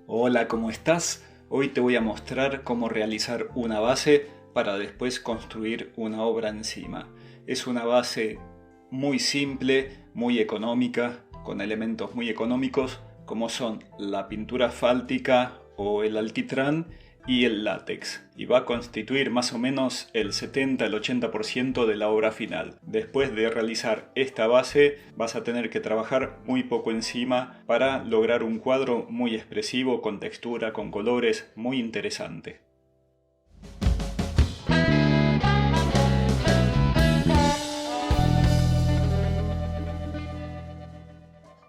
Hola, ¿cómo estás? Hoy te voy a mostrar cómo realizar una base para después construir una obra encima. Es una base muy simple, muy económica, con elementos muy económicos como son la pintura asfáltica o el alquitrán y el látex, y va a constituir más o menos el 70 al 80% de la obra final. Después de realizar esta base vas a tener que trabajar muy poco encima para lograr un cuadro muy expresivo, con textura, con colores, muy interesante.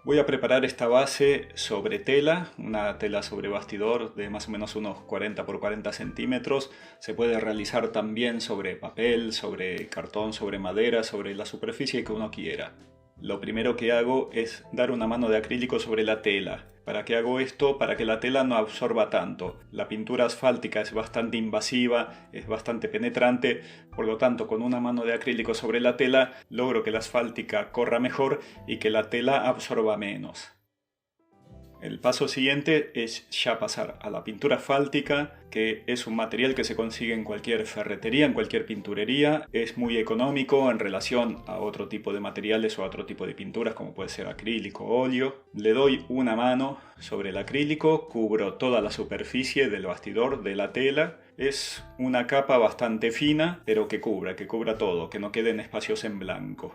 Voy a preparar esta base sobre tela, una tela sobre bastidor de más o menos unos 40 por 40 centímetros. Se puede realizar también sobre papel, sobre cartón, sobre madera, sobre la superficie que uno quiera. Lo primero que hago es dar una mano de acrílico sobre la tela. ¿Para qué hago esto? Para que la tela no absorba tanto. La pintura asfáltica es bastante invasiva, es bastante penetrante, por lo tanto con una mano de acrílico sobre la tela logro que la asfáltica corra mejor y que la tela absorba menos. El paso siguiente es ya pasar a la pintura asfáltica, que es un material que se consigue en cualquier ferretería, en cualquier pinturería. Es muy económico en relación a otro tipo de materiales o a otro tipo de pinturas, como puede ser acrílico o óleo. Le doy una mano sobre el acrílico, cubro toda la superficie del bastidor de la tela. Es una capa bastante fina, pero que cubra todo, que no queden espacios en blanco.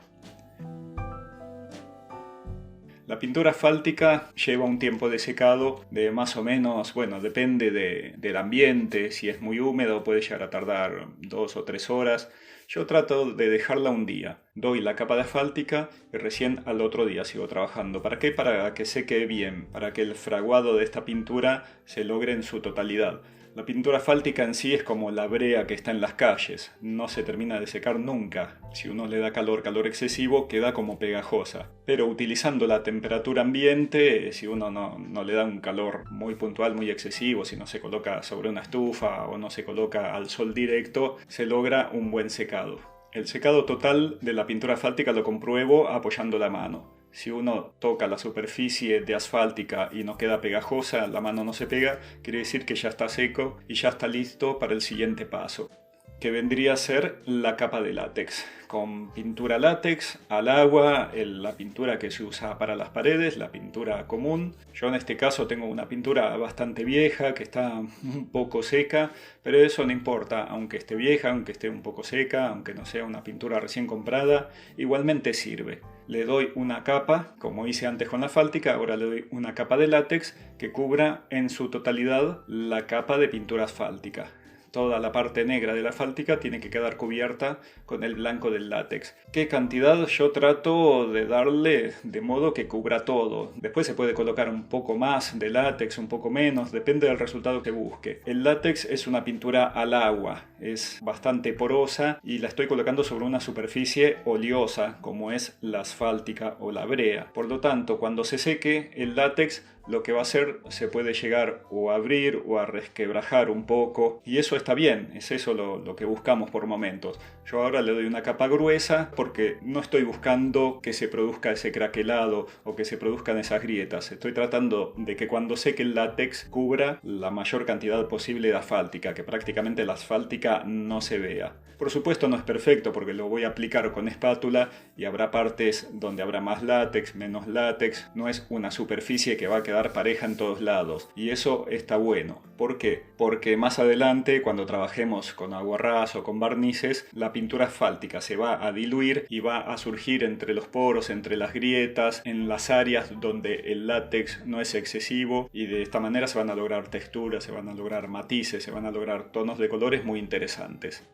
La pintura asfáltica lleva un tiempo de secado de más o menos, bueno, depende del ambiente. Si es muy húmedo puede llegar a tardar 2 o 3 horas. Yo trato de dejarla un día. Doy la capa de asfáltica y recién al otro día sigo trabajando. ¿Para qué? Para que seque bien, para que el fraguado de esta pintura se logre en su totalidad. La pintura asfáltica en sí es como la brea que está en las calles, no se termina de secar nunca. Si uno le da calor excesivo, queda como pegajosa. Pero utilizando la temperatura ambiente, si uno no le da un calor muy puntual, muy excesivo, si no se coloca sobre una estufa o no se coloca al sol directo, se logra un buen secado. El secado total de la pintura asfáltica lo compruebo apoyando la mano. Si uno toca la superficie de asfáltica y no queda pegajosa, la mano no se pega, quiere decir que ya está seco y ya está listo para el siguiente paso, que vendría a ser la capa de látex. Con pintura látex al agua, la pintura que se usa para las paredes, la pintura común. Yo en este caso tengo una pintura bastante vieja que está un poco seca, pero eso no importa, aunque esté vieja, aunque esté un poco seca, aunque no sea una pintura recién comprada, igualmente sirve. Le doy una capa, como hice antes con la asfáltica, ahora le doy una capa de látex que cubra en su totalidad la capa de pintura asfáltica. Toda la parte negra de la asfáltica tiene que quedar cubierta con el blanco del látex. ¿Qué cantidad? Yo trato de darle de modo que cubra todo. Después se puede colocar un poco más de látex, un poco menos, depende del resultado que busque. El látex es una pintura al agua, es bastante porosa y la estoy colocando sobre una superficie oleosa como es la asfáltica o la brea. Por lo tanto, cuando se seque el látex, lo que va a hacer, se puede llegar o a abrir o a resquebrajar un poco, y eso está bien, es eso lo que buscamos por momentos. Yo ahora le doy una capa gruesa porque no estoy buscando que se produzca ese craquelado o que se produzcan esas grietas. Estoy tratando de que cuando seque el látex cubra la mayor cantidad posible de asfáltica, que prácticamente la asfáltica no se vea. Por supuesto no es perfecto porque lo voy a aplicar con espátula y habrá partes donde habrá más látex, menos látex. No es una superficie que va a quedar pareja en todos lados, y eso está bueno. ¿Por qué? Porque más adelante, cuando trabajemos con aguarrás o con barnices, la pintura asfáltica se va a diluir y va a surgir entre los poros, entre las grietas, en las áreas donde el látex no es excesivo, y de esta manera se van a lograr texturas, se van a lograr matices, se van a lograr tonos de colores muy interesantes.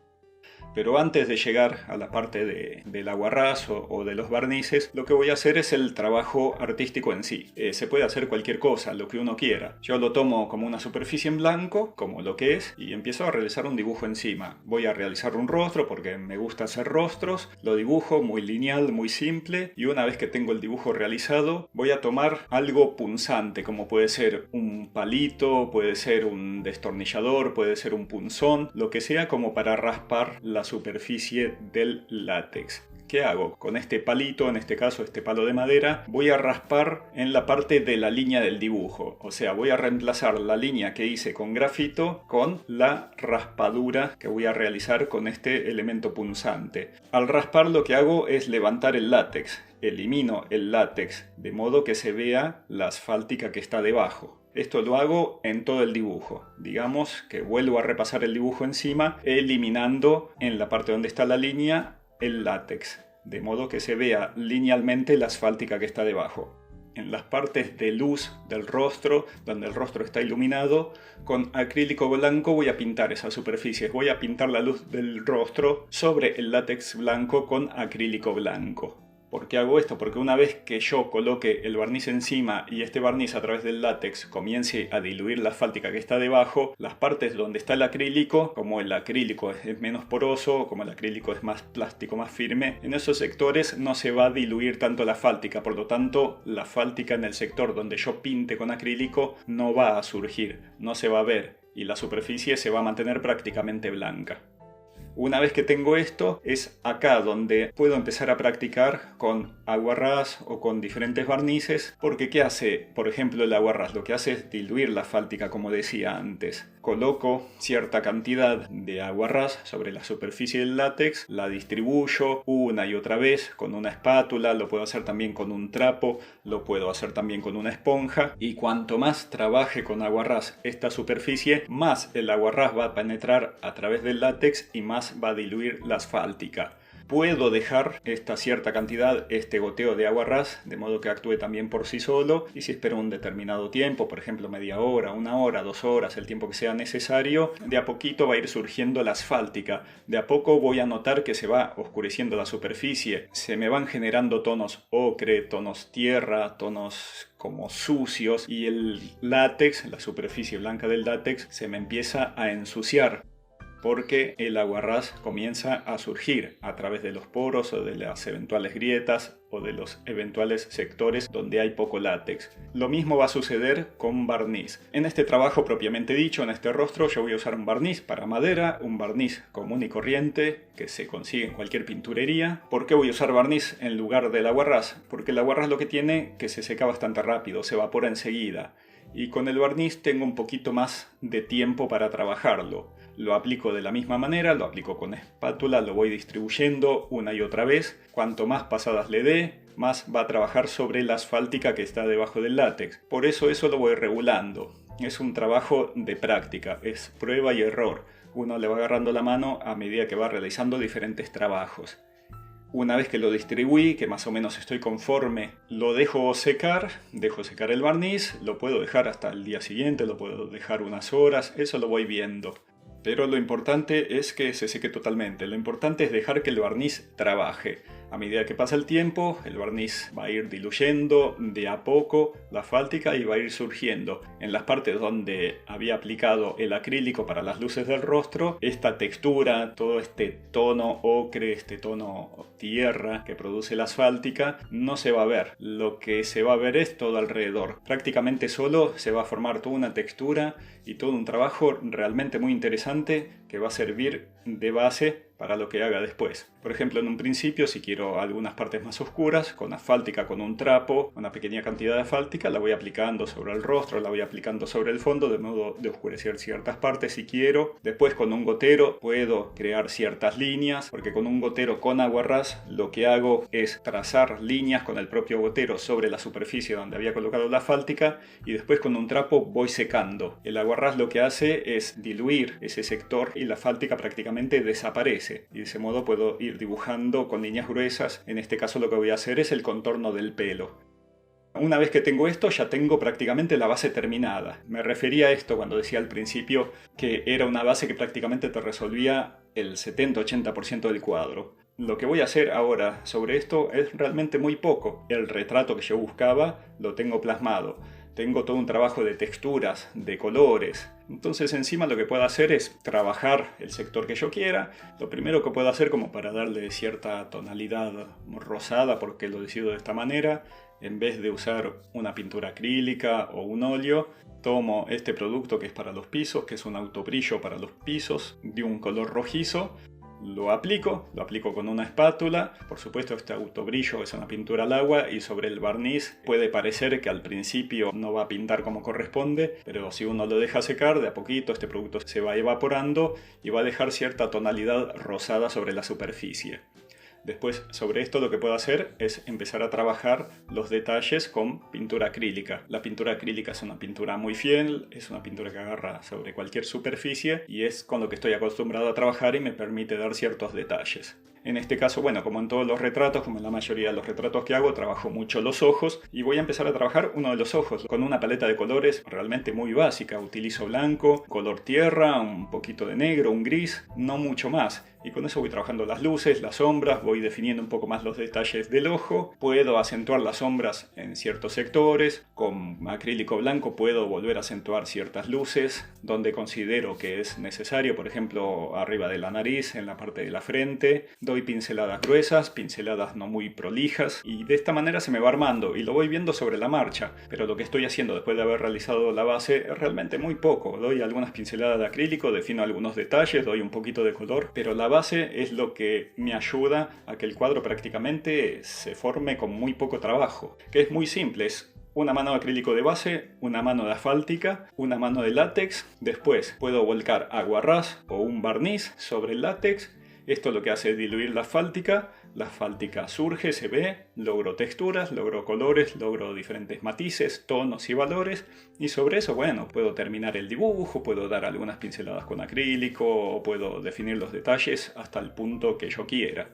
Pero antes de llegar a la parte del aguarrás o de los barnices, lo que voy a hacer es el trabajo artístico en sí. Se puede hacer cualquier cosa, lo que uno quiera. Yo lo tomo como una superficie en blanco, como lo que es, y empiezo a realizar un dibujo encima. Voy a realizar un rostro porque me gusta hacer rostros. Lo dibujo muy lineal, muy simple, y una vez que tengo el dibujo realizado, voy a tomar algo punzante, como puede ser un palito, puede ser un destornillador, puede ser un punzón, lo que sea como para raspar la superficie del látex. ¿Qué hago? Con este palito, en este caso este palo de madera, voy a raspar en la parte de la línea del dibujo. O sea, voy a reemplazar la línea que hice con grafito con la raspadura que voy a realizar con este elemento punzante. Al raspar lo que hago es levantar el látex. Elimino el látex de modo que se vea la asfáltica que está debajo. Esto lo hago en todo el dibujo. Digamos que vuelvo a repasar el dibujo encima, eliminando en la parte donde está la línea el látex, de modo que se vea linealmente la asfáltica que está debajo. En las partes de luz del rostro, donde el rostro está iluminado, con acrílico blanco voy a pintar esas superficies. Voy a pintar la luz del rostro sobre el látex blanco con acrílico blanco. ¿Por qué hago esto? Porque una vez que yo coloque el barniz encima y este barniz a través del látex comience a diluir la asfáltica que está debajo, las partes donde está el acrílico, como el acrílico es menos poroso, como el acrílico es más plástico, más firme, en esos sectores no se va a diluir tanto la asfáltica, por lo tanto la asfáltica en el sector donde yo pinte con acrílico no va a surgir, no se va a ver y la superficie se va a mantener prácticamente blanca. Una vez que tengo esto, es acá donde puedo empezar a practicar con aguarrás o con diferentes barnices, porque ¿qué hace? Por ejemplo, el aguarrás lo que hace es diluir la asfáltica, como decía antes. Coloco cierta cantidad de aguarrás sobre la superficie del látex, la distribuyo una y otra vez con una espátula, lo puedo hacer también con un trapo, lo puedo hacer también con una esponja, y cuanto más trabaje con aguarrás esta superficie, más el aguarrás va a penetrar a través del látex y más va a diluir la asfáltica. Puedo dejar esta cierta cantidad, este goteo de aguarrás, de modo que actúe también por sí solo, y si espero un determinado tiempo, por ejemplo media hora, 1 hora, 2 horas, el tiempo que sea necesario, de a poquito va a ir surgiendo la asfáltica. De a poco voy a notar que se va oscureciendo la superficie, se me van generando tonos ocre, tonos tierra, tonos como sucios, y el látex, la superficie blanca del látex, se me empieza a ensuciar, porque el aguarrás comienza a surgir a través de los poros o de las eventuales grietas o de los eventuales sectores donde hay poco látex. Lo mismo va a suceder con barniz. En este trabajo propiamente dicho, en este rostro, yo voy a usar un barniz para madera, un barniz común y corriente que se consigue en cualquier pinturería. ¿Por qué voy a usar barniz en lugar del aguarrás? Porque el aguarrás lo que tiene que se seca bastante rápido, se evapora enseguida. Y con el barniz tengo un poquito más de tiempo para trabajarlo. Lo aplico de la misma manera, lo aplico con espátula, lo voy distribuyendo una y otra vez. Cuanto más pasadas le dé, más va a trabajar sobre la asfáltica que está debajo del látex. Por eso lo voy regulando. Es un trabajo de práctica, es prueba y error. Uno le va agarrando la mano a medida que va realizando diferentes trabajos. Una vez que lo distribuí, que más o menos estoy conforme, lo dejo secar el barniz, lo puedo dejar hasta el día siguiente, lo puedo dejar unas horas, eso lo voy viendo. Pero lo importante es que se seque totalmente, lo importante es dejar que el barniz trabaje. A medida que pasa el tiempo, el barniz va a ir diluyendo de a poco la asfáltica y va a ir surgiendo. En las partes donde había aplicado el acrílico para las luces del rostro, esta textura, todo este tono ocre, este tono tierra que produce la asfáltica, no se va a ver. Lo que se va a ver es todo alrededor. Prácticamente solo se va a formar toda una textura y todo un trabajo realmente muy interesante que va a servir de base para lo que haga después. Por ejemplo, en un principio, si quiero algunas partes más oscuras, con asfáltica, con un trapo, una pequeña cantidad de asfáltica, la voy aplicando sobre el rostro, la voy aplicando sobre el fondo, de modo de oscurecer ciertas partes si quiero. Después, con un gotero, puedo crear ciertas líneas, porque con un gotero con aguarrás, lo que hago es trazar líneas con el propio gotero sobre la superficie donde había colocado la asfáltica, y después con un trapo voy secando. El aguarrás lo que hace es diluir ese sector y la asfáltica prácticamente desaparece. Y de ese modo puedo ir dibujando con líneas gruesas. En este caso lo que voy a hacer es el contorno del pelo. Una vez que tengo esto, ya tengo prácticamente la base terminada. Me refería a esto cuando decía al principio que era una base que prácticamente te resolvía el 70-80% del cuadro. Lo que voy a hacer ahora sobre esto es realmente muy poco. El retrato que yo buscaba lo tengo plasmado. Tengo todo un trabajo de texturas, de colores. Entonces encima lo que puedo hacer es trabajar el sector que yo quiera. Lo primero que puedo hacer, como para darle cierta tonalidad rosada, porque lo decido de esta manera, en vez de usar una pintura acrílica o un óleo, tomo este producto que es para los pisos, que es un autobrillo para los pisos, de un color rojizo. lo aplico con una espátula. Por supuesto, este autobrillo es una pintura al agua y sobre el barniz puede parecer que al principio no va a pintar como corresponde, pero si uno lo deja secar, de a poquito este producto se va evaporando y va a dejar cierta tonalidad rosada sobre la superficie. Después, sobre esto lo que puedo hacer es empezar a trabajar los detalles con pintura acrílica. La pintura acrílica es una pintura muy fiel, es una pintura que agarra sobre cualquier superficie y es con lo que estoy acostumbrado a trabajar y me permite dar ciertos detalles. En este caso, bueno, como en todos los retratos, como en la mayoría de los retratos que hago, trabajo mucho los ojos y voy a empezar a trabajar uno de los ojos con una paleta de colores realmente muy básica. Utilizo blanco, color tierra, un poquito de negro, un gris, no mucho más. Y con eso voy trabajando las luces, las sombras, voy definiendo un poco más los detalles del ojo. Puedo acentuar las sombras en ciertos sectores. Con acrílico blanco puedo volver a acentuar ciertas luces donde considero que es necesario, por ejemplo, arriba de la nariz, en la parte de la frente. Doy pinceladas gruesas, pinceladas no muy prolijas y de esta manera se me va armando y lo voy viendo sobre la marcha. Pero lo que estoy haciendo después de haber realizado la base es realmente muy poco. Doy algunas pinceladas de acrílico, defino algunos detalles, doy un poquito de color, pero la base es lo que me ayuda a que el cuadro prácticamente se forme con muy poco trabajo, que es muy simple, es una mano de acrílico de base, una mano de asfáltica, una mano de látex, después puedo volcar aguarrás o un barniz sobre el látex. Esto lo que hace es diluir la asfáltica surge, se ve, logro texturas, logro colores, logro diferentes matices, tonos y valores y sobre eso, bueno, puedo terminar el dibujo, puedo dar algunas pinceladas con acrílico o puedo definir los detalles hasta el punto que yo quiera.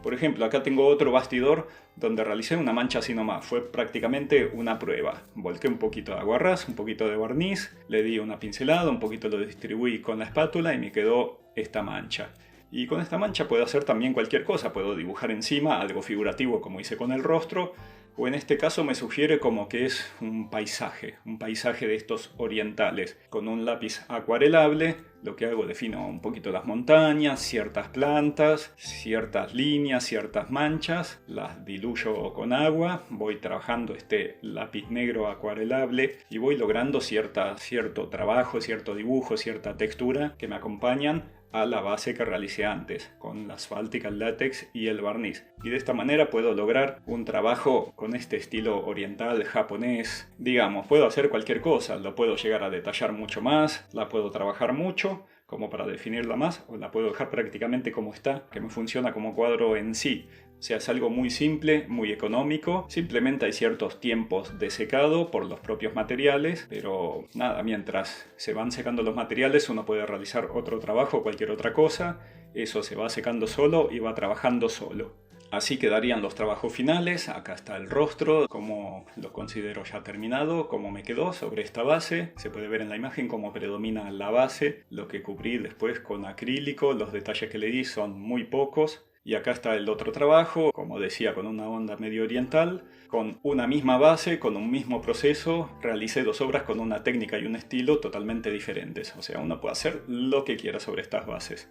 Por ejemplo, acá tengo otro bastidor donde realicé una mancha así nomás, fue prácticamente una prueba. Volqué un poquito de aguarrás, un poquito de barniz, le di una pincelada, un poquito lo distribuí con la espátula y me quedó esta mancha. Y con esta mancha puedo hacer también cualquier cosa, puedo dibujar encima algo figurativo como hice con el rostro, o en este caso me sugiere como que es un paisaje de estos orientales. Con un lápiz acuarelable lo que hago, defino un poquito las montañas, ciertas plantas, ciertas líneas, ciertas manchas, las diluyo con agua, voy trabajando este lápiz negro acuarelable y voy logrando cierto trabajo, cierto dibujo, cierta textura que me acompañan a la base que realicé antes, con la asfáltica, el látex y el barniz. Y de esta manera puedo lograr un trabajo con este estilo oriental, japonés. Digamos, puedo hacer cualquier cosa, lo puedo llegar a detallar mucho más, la puedo trabajar mucho, como para definirla más, o la puedo dejar prácticamente como está, que me funciona como cuadro en sí. O sea, es algo muy simple, muy económico, simplemente hay ciertos tiempos de secado por los propios materiales, pero nada, mientras se van secando los materiales uno puede realizar otro trabajo, cualquier otra cosa, eso se va secando solo y va trabajando solo. Así quedarían los trabajos finales. Acá está el rostro, como lo considero ya terminado, cómo me quedó sobre esta base. Se puede ver en la imagen cómo predomina la base, lo que cubrí después con acrílico, los detalles que le di son muy pocos. Y acá está el otro trabajo, como decía, con una onda medio oriental, con una misma base, con un mismo proceso, realicé dos obras con una técnica y un estilo totalmente diferentes. O sea, uno puede hacer lo que quiera sobre estas bases.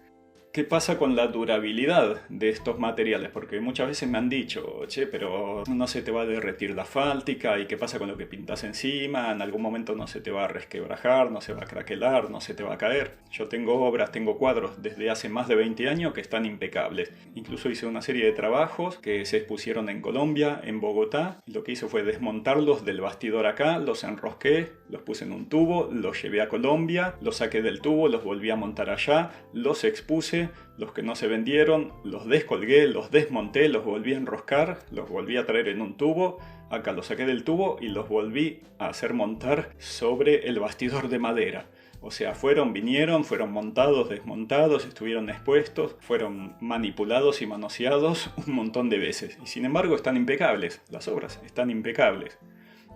¿Qué pasa con la durabilidad de estos materiales? Porque muchas veces me han dicho, che, pero no se te va a derretir la asfáltica, ¿y qué pasa con lo que pintas encima? En algún momento no se te va a resquebrajar, no se va a craquelar, no se te va a caer. Yo tengo obras, tengo cuadros desde hace más de 20 años que están impecables. Incluso hice una serie de trabajos que se expusieron en Colombia, en Bogotá. Lo que hice fue desmontarlos del bastidor acá, los enrosqué, los puse en un tubo, los llevé a Colombia, los saqué del tubo, los volví a montar allá, los expuse. Los que no se vendieron, los descolgué, los desmonté, los volví a enroscar, los volví a traer en un tubo. Acá los saqué del tubo y los volví a hacer montar sobre el bastidor de madera. O sea, vinieron, fueron montados, desmontados, estuvieron expuestos, fueron manipulados y manoseados un montón de veces. Y sin embargo están impecables, las obras están impecables.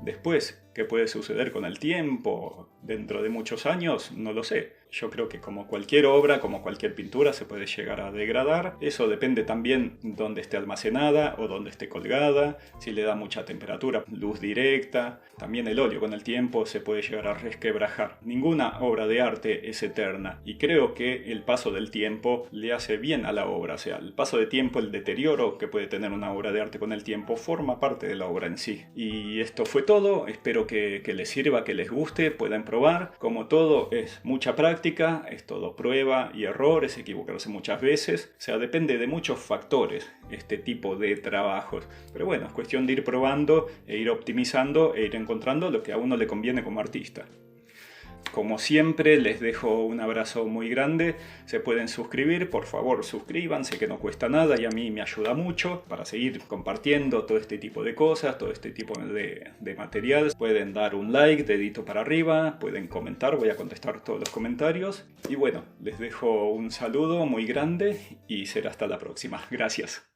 Después, ¿qué puede suceder con el tiempo? Dentro de muchos años, no lo sé. Yo creo que como cualquier obra, como cualquier pintura, se puede llegar a degradar. Eso depende también dónde esté almacenada o dónde esté colgada, si le da mucha temperatura, luz directa. También el óleo con el tiempo se puede llegar a resquebrajar. Ninguna obra de arte es eterna y creo que el paso del tiempo le hace bien a la obra. O sea, el paso de tiempo, el deterioro que puede tener una obra de arte con el tiempo, forma parte de la obra en sí. Y esto fue todo. todo, espero que les sirva, que les guste, puedan probar. Como todo, es mucha práctica, es todo prueba y error, es equivocarse muchas veces. O sea, depende de muchos factores este tipo de trabajos. Pero bueno, es cuestión de ir probando e ir optimizando e ir encontrando lo que a uno le conviene como artista. Como siempre, les dejo un abrazo muy grande. Se pueden suscribir, por favor suscríbanse, que no cuesta nada y a mí me ayuda mucho para seguir compartiendo todo este tipo de cosas, todo este tipo de material. Pueden dar un like, dedito para arriba, pueden comentar, voy a contestar todos los comentarios. Y bueno, les dejo un saludo muy grande y será hasta la próxima. Gracias.